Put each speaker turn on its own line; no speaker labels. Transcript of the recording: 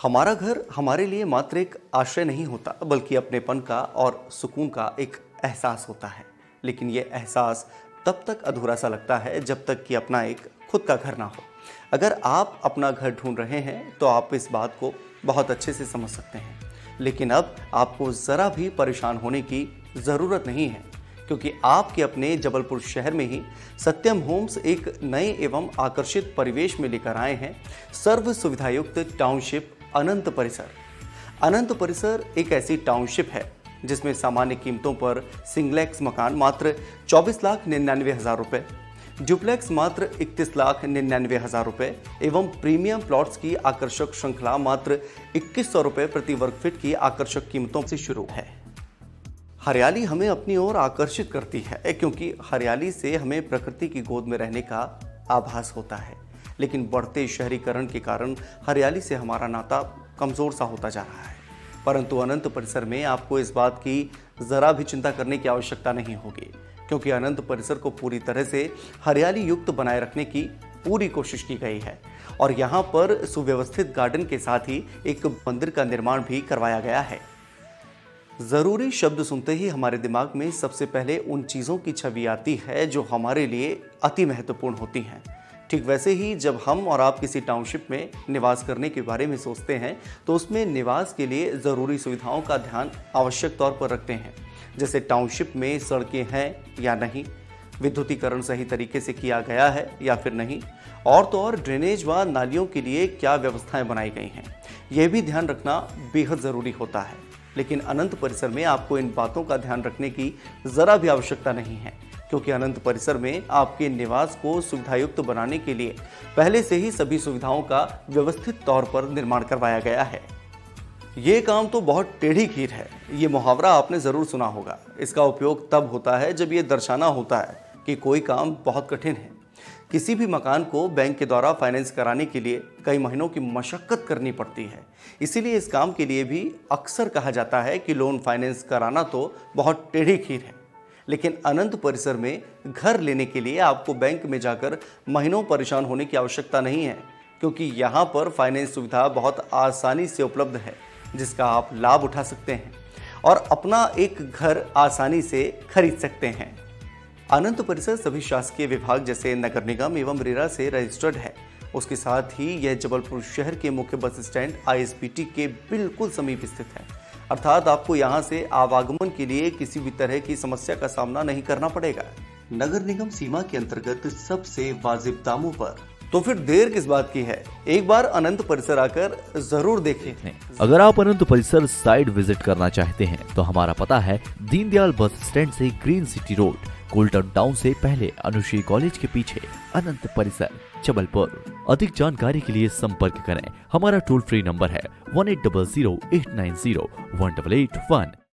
हमारा घर हमारे लिए मात्र एक आश्रय नहीं होता, बल्कि अपनेपन का और सुकून का एक एहसास होता है। लेकिन ये एहसास तब तक अधूरा सा लगता है जब तक कि अपना एक खुद का घर ना हो। अगर आप अपना घर ढूंढ रहे हैं तो आप इस बात को बहुत अच्छे से समझ सकते हैं। लेकिन अब आपको ज़रा भी परेशान होने की ज़रूरत नहीं है, क्योंकि आपके अपने जबलपुर शहर में ही सत्यम होम्स एक नए एवं आकर्षित परिवेश में लेकर आए हैं सर्व सुविधायुक्त टाउनशिप अनंत परिसर। अनंत परिसर एक ऐसी टाउनशिप है जिसमें सामान्य कीमतों पर सिंगलेक्स मकान मात्र 24,99,000 रुपये, डुप्लेक्स मात्र 31,99,000 रुपये एवं प्रीमियम प्लॉट्स की आकर्षक श्रृंखला मात्र 2100 रुपये प्रति वर्ग फीट की आकर्षक कीमतों से शुरू है। हरियाली हमें अपनी ओर आकर्षित करती है, क्योंकि हरियाली से हमें प्रकृति की गोद में रहने का आभास होता है। लेकिन बढ़ते शहरीकरण के कारण हरियाली से हमारा नाता कमज़ोर सा होता जा रहा है। परंतु अनंत परिसर में आपको इस बात की ज़रा भी चिंता करने की आवश्यकता नहीं होगी, क्योंकि अनंत परिसर को पूरी तरह से हरियाली युक्त बनाए रखने की पूरी कोशिश की गई है। और यहाँ पर सुव्यवस्थित गार्डन के साथ ही एक मंदिर का निर्माण भी करवाया गया है। ज़रूरी शब्द सुनते ही हमारे दिमाग में सबसे पहले उन चीज़ों की छवि आती है जो हमारे लिए अति महत्वपूर्ण होती हैं। ठीक वैसे ही जब हम और आप किसी टाउनशिप में निवास करने के बारे में सोचते हैं तो उसमें निवास के लिए ज़रूरी सुविधाओं का ध्यान आवश्यक तौर पर रखते हैं, जैसे टाउनशिप में सड़कें हैं या नहीं, विद्युतीकरण सही तरीके से किया गया है या फिर नहीं, और तो और ड्रेनेज व नालियों के लिए क्या व्यवस्थाएं बनाई गई हैं। यह भी ध्यान रखना बेहद ज़रूरी होता है। लेकिन अनंत परिसर में आपको इन बातों का ध्यान रखने की ज़रा भी आवश्यकता नहीं है, क्योंकि अनंत परिसर में आपके निवास को सुविधायुक्त बनाने के लिए पहले से ही सभी सुविधाओं का व्यवस्थित तौर पर निर्माण करवाया गया है। ये काम तो बहुत टेढ़ी खीर है। ये मुहावरा आपने ज़रूर सुना होगा। इसका उपयोग तब होता है जब ये दर्शाना होता है कि कोई काम बहुत कठिन है। किसी भी मकान को बैंक के द्वारा फाइनेंस कराने के लिए कई महीनों की मशक्कत करनी पड़ती है। इसीलिए इस काम के लिए भी अक्सर कहा जाता है कि लोन फाइनेंस कराना तो बहुत टेढ़ी खीर है। लेकिन अनंत परिसर में घर लेने के लिए आपको बैंक में जाकर महीनों परेशान होने की आवश्यकता नहीं है, क्योंकि यहाँ पर फाइनेंस सुविधा बहुत आसानी से उपलब्ध है, जिसका आप लाभ उठा सकते हैं और अपना एक घर आसानी से खरीद सकते हैं। अनंत परिसर सभी शासकीय विभाग जैसे नगर निगम एवं रेरा से रजिस्टर्ड है। उसके साथ ही यह जबलपुर शहर के मुख्य बस स्टैंड ISBT के बिल्कुल समीप स्थित है, अर्थात आपको यहाँ से आवागमन के लिए किसी भी तरह की समस्या का सामना नहीं करना पड़ेगा। नगर निगम सीमा के अंतर्गत सबसे वाजिब दामों पर। तो फिर देर किस बात की है, एक बार अनंत परिसर आकर जरूर देखें।
अगर आप अनंत परिसर साइड विजिट करना चाहते हैं तो हमारा पता है दीनदयाल बस स्टैंड से green city road, Colton town से पहले अनुश्री कॉलेज के पीछे, अनंत परिसर, जबलपुर। अधिक जानकारी के लिए संपर्क करें। हमारा टोल फ्री नंबर है 1800 890 1881।